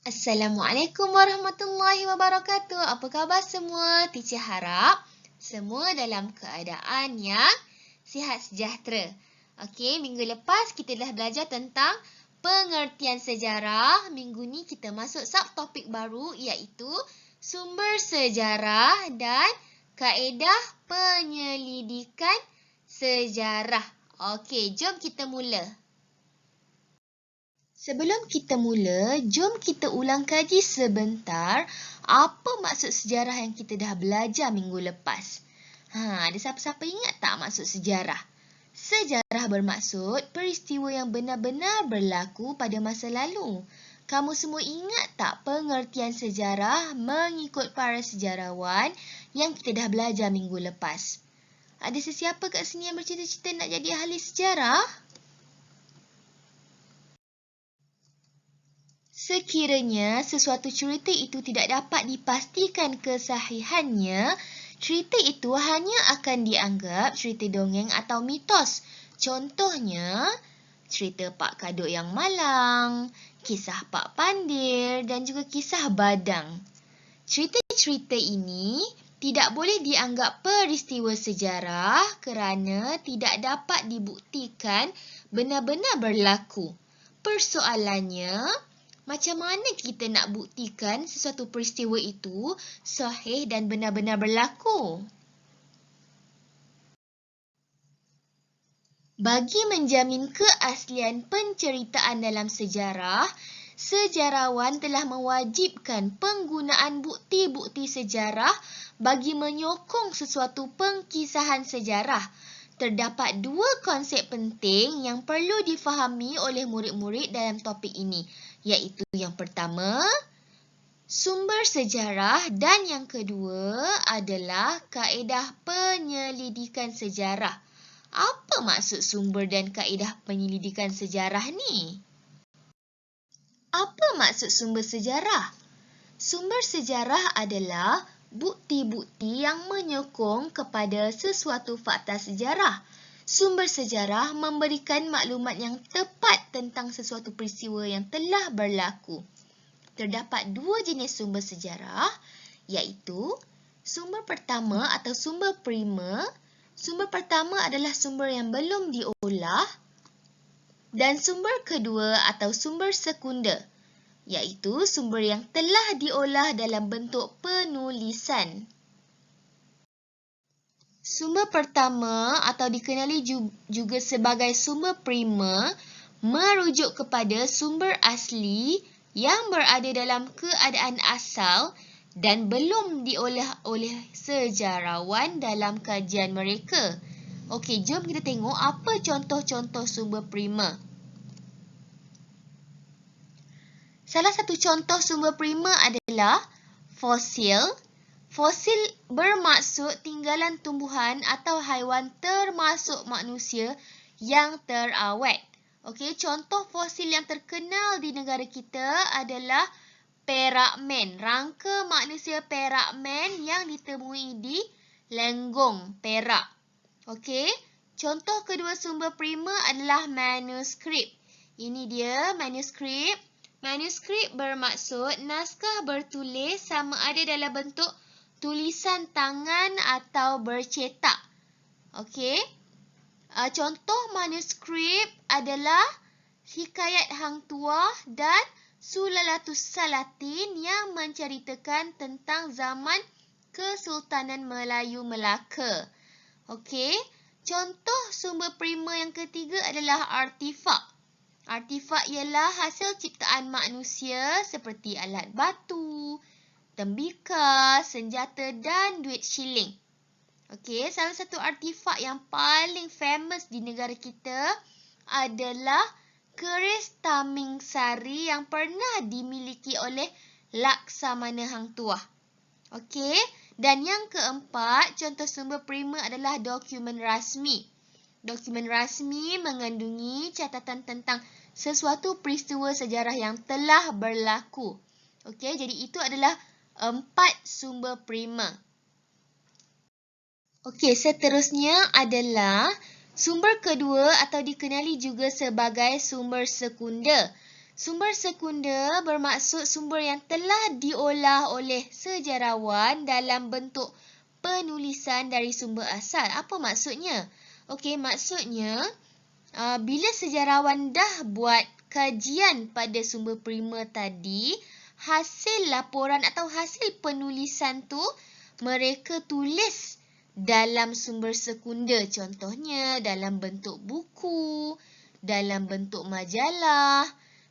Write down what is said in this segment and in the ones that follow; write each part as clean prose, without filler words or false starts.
Assalamualaikum warahmatullahi wabarakatuh. Apa khabar semua? Teacher harap semua dalam keadaan yang sihat sejahtera. Okey, minggu lepas kita dah belajar tentang pengertian sejarah. Minggu ni kita masuk subtopik baru iaitu sumber sejarah dan kaedah penyelidikan sejarah. Okey, jom kita mula. Sebelum kita mula, jom kita ulang kaji sebentar apa maksud sejarah yang kita dah belajar minggu lepas. Ada siapa-siapa ingat tak maksud sejarah? Sejarah bermaksud peristiwa yang benar-benar berlaku pada masa lalu. Kamu semua ingat tak pengertian sejarah mengikut para sejarawan yang kita dah belajar minggu lepas? Ada sesiapa kat sini yang bercita-cita nak jadi ahli sejarah? Sekiranya sesuatu cerita itu tidak dapat dipastikan kesahihannya, cerita itu hanya akan dianggap cerita dongeng atau mitos. Contohnya, cerita Pak Kaduk yang malang, kisah Pak Pandir dan juga kisah Badang. Cerita-cerita ini tidak boleh dianggap peristiwa sejarah kerana tidak dapat dibuktikan benar-benar berlaku. Persoalannya, macam mana kita nak buktikan sesuatu peristiwa itu sahih dan benar-benar berlaku? Bagi menjamin keaslian penceritaan dalam sejarah, sejarawan telah mewajibkan penggunaan bukti-bukti sejarah bagi menyokong sesuatu pengkisahan sejarah. Terdapat dua konsep penting yang perlu difahami oleh murid-murid dalam topik ini, iaitu yang pertama, sumber sejarah dan yang kedua adalah kaedah penyelidikan sejarah. Apa maksud sumber dan kaedah penyelidikan sejarah ni? Apa maksud sumber sejarah? Sumber sejarah adalah bukti-bukti yang menyokong kepada sesuatu fakta sejarah. Sumber sejarah memberikan maklumat yang tepat tentang sesuatu peristiwa yang telah berlaku. Terdapat dua jenis sumber sejarah, iaitu sumber pertama atau sumber primer. Sumber pertama adalah sumber yang belum diolah dan sumber kedua atau sumber sekunder, iaitu sumber yang telah diolah dalam bentuk penulisan. Sumber pertama atau dikenali juga sebagai sumber primer merujuk kepada sumber asli yang berada dalam keadaan asal dan belum diolah oleh sejarawan dalam kajian mereka. Okey, jom kita tengok apa contoh-contoh sumber primer. Salah satu contoh sumber primer adalah fosil. Fosil bermaksud tinggalan tumbuhan atau haiwan termasuk manusia yang terawet. Okey, contoh fosil yang terkenal di negara kita adalah perakmen. Rangka manusia perakmen yang ditemui di Lenggong, Perak. Okey, contoh kedua sumber primer adalah manuskrip. Ini dia manuskrip. Manuskrip bermaksud naskah bertulis sama ada dalam bentuk tulisan tangan atau bercetak. Okey. Contoh manuskrip adalah Hikayat Hang Tuah dan Sulalatus Salatin yang menceritakan tentang zaman Kesultanan Melayu Melaka. Okey. Contoh sumber primer yang ketiga adalah artifak. Artifak ialah hasil ciptaan manusia seperti alat batu, tembikar, senjata dan duit shilling. Okey, salah satu artifak yang paling famous di negara kita adalah keris Taming Sari yang pernah dimiliki oleh Laksamana Hang Tuah. Okey, dan yang keempat, contoh sumber primer adalah dokumen rasmi. Dokumen rasmi mengandungi catatan tentang sesuatu peristiwa sejarah yang telah berlaku. Okey, jadi itu adalah 4 sumber primer. Okey, seterusnya adalah sumber kedua atau dikenali juga sebagai sumber sekunder. Sumber sekunder bermaksud sumber yang telah diolah oleh sejarawan dalam bentuk penulisan dari sumber asal. Apa maksudnya? Okey, maksudnya bila sejarawan dah buat kajian pada sumber primer tadi, hasil laporan atau hasil penulisan tu mereka tulis dalam sumber sekunder. Contohnya dalam bentuk buku, dalam bentuk majalah,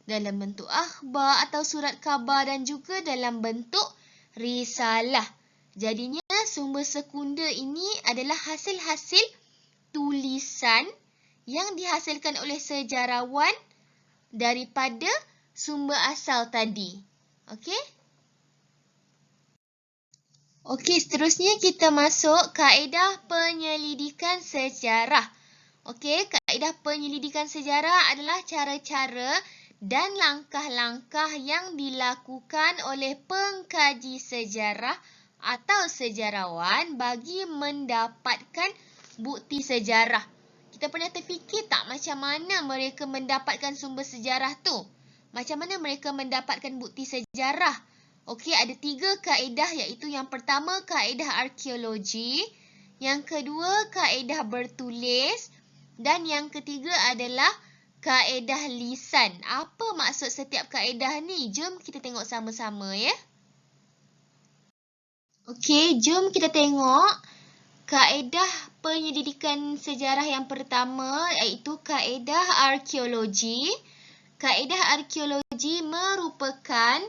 dalam bentuk akhbar atau surat khabar dan juga dalam bentuk risalah. Jadinya sumber sekunder ini adalah hasil-hasil tulisan yang dihasilkan oleh sejarawan daripada sumber asal tadi. Okey? Okey, seterusnya kita masuk kaedah penyelidikan sejarah. Okey, kaedah penyelidikan sejarah adalah cara-cara dan langkah-langkah yang dilakukan oleh pengkaji sejarah atau sejarawan bagi mendapatkan bukti sejarah. Kita pernah terfikir tak macam mana mereka mendapatkan sumber sejarah tu? Macam mana mereka mendapatkan bukti sejarah? Okey, ada 3 kaedah, iaitu yang pertama kaedah arkeologi, yang kedua kaedah bertulis dan yang ketiga adalah kaedah lisan. Apa maksud setiap kaedah ni? Jom kita tengok sama-sama ya. Okey, jom kita tengok kaedah penyelidikan sejarah yang pertama, iaitu kaedah arkeologi. Kaedah arkeologi merupakan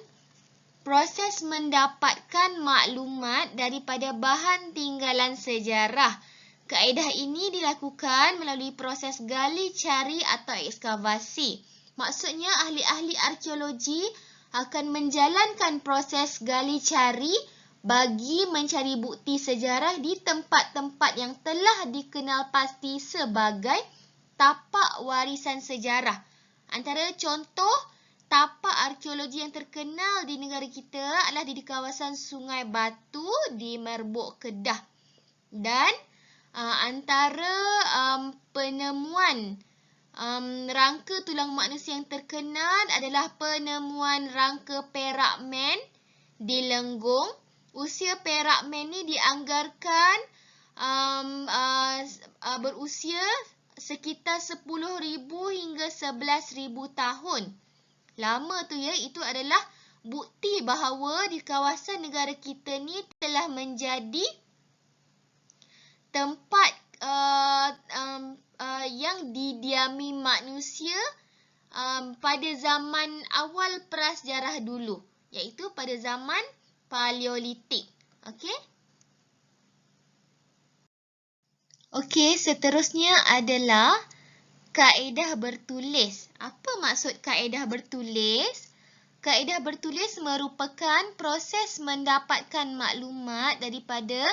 proses mendapatkan maklumat daripada bahan tinggalan sejarah. Kaedah ini dilakukan melalui proses gali, cari atau ekskavasi. Maksudnya ahli-ahli arkeologi akan menjalankan proses gali cari bagi mencari bukti sejarah di tempat-tempat yang telah dikenal pasti sebagai tapak warisan sejarah. Antara contoh tapak arkeologi yang terkenal di negara kita adalah di kawasan Sungai Batu di Merbuk, Kedah. Dan antara penemuan rangka tulang manusia yang terkenal adalah penemuan rangka perak man di Lenggong. Usia perak man ni dianggarkan berusia sekitar 10,000 hingga 11,000 tahun. Lama tu ya, itu adalah bukti bahawa di kawasan negara kita ni telah menjadi tempat yang didiami manusia pada zaman awal prasejarah dulu, iaitu pada zaman Paleolitik. Okey? Okey, seterusnya adalah kaedah bertulis. Apa maksud kaedah bertulis? Kaedah bertulis merupakan proses mendapatkan maklumat daripada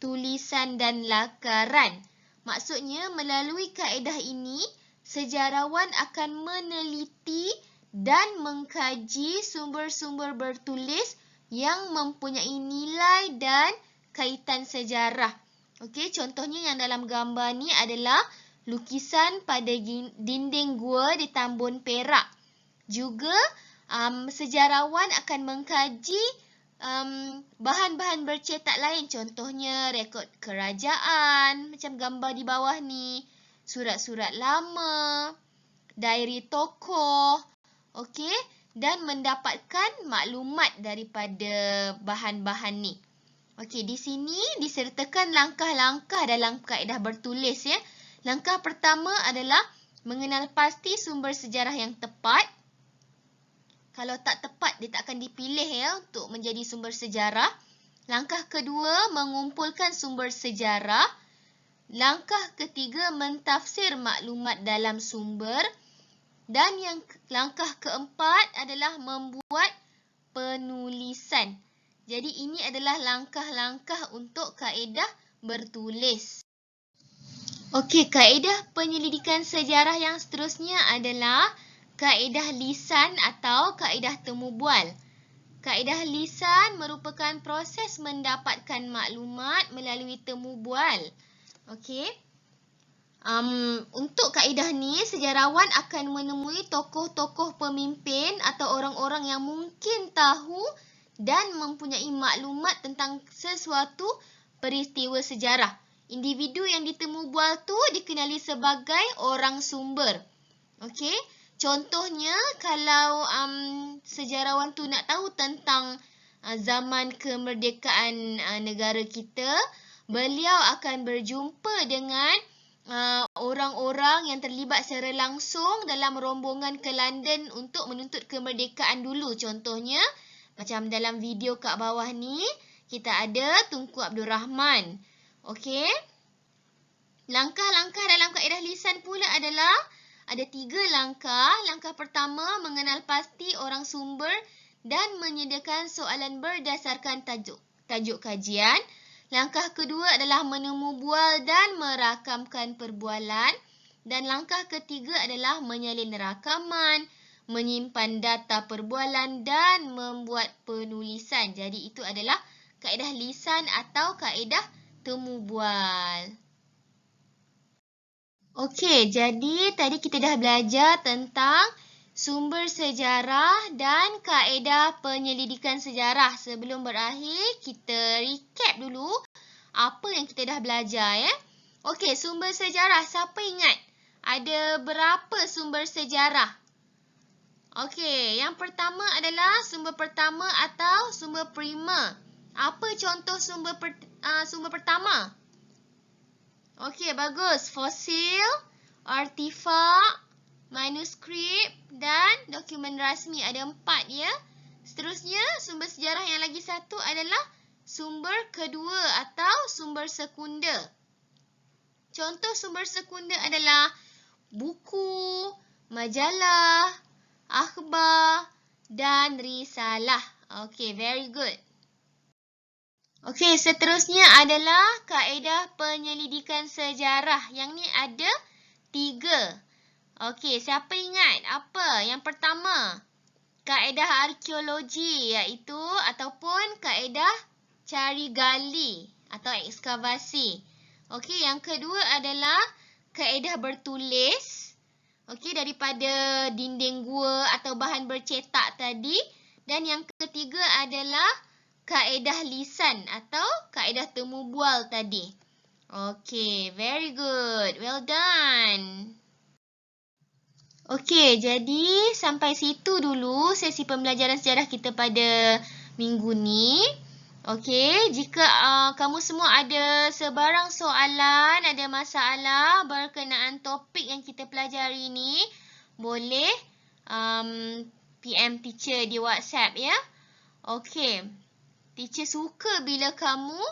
tulisan dan lakaran. Maksudnya, melalui kaedah ini, sejarawan akan meneliti dan mengkaji sumber-sumber bertulis yang mempunyai nilai dan kaitan sejarah. Okey, contohnya yang dalam gambar ni adalah lukisan pada dinding gua di Tambun Perak. Juga sejarawan akan mengkaji bahan-bahan bercetak lain, contohnya rekod kerajaan macam gambar di bawah ni, surat-surat lama, diary tokoh, okey, dan mendapatkan maklumat daripada bahan-bahan ni. Okey, di sini disertakan langkah-langkah dalam kaedah bertulis ya. Langkah pertama adalah mengenal pasti sumber sejarah yang tepat. Kalau tak tepat, dia tak akan dipilih ya untuk menjadi sumber sejarah. Langkah kedua, mengumpulkan sumber sejarah. Langkah ketiga, mentafsir maklumat dalam sumber. Dan yang langkah keempat adalah membuat penulisan. Jadi ini adalah langkah-langkah untuk kaedah bertulis. Okey, kaedah penyelidikan sejarah yang seterusnya adalah kaedah lisan atau kaedah temu bual. Kaedah lisan merupakan proses mendapatkan maklumat melalui temu bual. Okey. Untuk kaedah ni, sejarawan akan menemui tokoh-tokoh pemimpin atau orang-orang yang mungkin tahu dan mempunyai maklumat tentang sesuatu peristiwa sejarah. Individu yang ditemu bual tu dikenali sebagai orang sumber. Okey, contohnya kalau sejarawan tu nak tahu tentang zaman kemerdekaan negara kita, beliau akan berjumpa dengan orang-orang yang terlibat secara langsung dalam rombongan ke London untuk menuntut kemerdekaan dulu. Contohnya, macam dalam video kat bawah ni, kita ada Tunku Abdul Rahman. Okey. Langkah-langkah dalam kaedah lisan pula adalah ada 3 langkah. Langkah pertama, mengenal pasti orang sumber dan menyediakan soalan berdasarkan tajuk kajian. Langkah kedua adalah menemu bual dan merakamkan perbualan. Dan langkah ketiga adalah menyalin rakaman, menyimpan data perbualan dan membuat penulisan. Jadi itu adalah kaedah lisan atau kaedah temu bual. Okey, jadi tadi kita dah belajar tentang sumber sejarah dan kaedah penyelidikan sejarah. Sebelum berakhir, kita recap dulu apa yang kita dah belajar ya. Okey, sumber sejarah. Siapa ingat? Ada berapa sumber sejarah? Okey, yang pertama adalah sumber pertama atau sumber prima. Apa contoh sumber pertama? Okey, bagus. Fosil, artifak, manuskrip dan dokumen rasmi. Ada 4 ya. Seterusnya, sumber sejarah yang lagi satu adalah sumber kedua atau sumber sekunder. Contoh sumber sekunder adalah buku, majalah, akhbar dan risalah. Okey, very good. Okey, seterusnya adalah kaedah penyelidikan sejarah. Yang ni ada 3. Okey, siapa ingat apa? Yang pertama, kaedah arkeologi iaitu ataupun kaedah cari gali atau ekskavasi. Okey, yang kedua adalah kaedah bertulis. Okey, daripada dinding gua atau bahan bercetak tadi. Dan yang ketiga adalah kaedah lisan atau kaedah temu bual tadi. Okey, very good. Well done. Okey, jadi sampai situ dulu sesi pembelajaran sejarah kita pada minggu ni. Okey, jika kamu semua ada sebarang soalan, ada masalah berkenaan topik yang kita pelajari ni, boleh PM teacher di WhatsApp ya. Okey, teacher suka bila kamu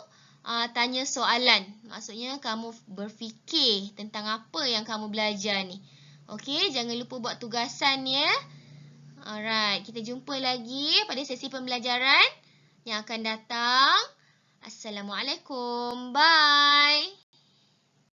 tanya soalan. Maksudnya kamu berfikir tentang apa yang kamu belajar ni. Okey, jangan lupa buat tugasan ya. Alright, kita jumpa lagi pada sesi pembelajaran yang akan datang. Assalamualaikum. Bye.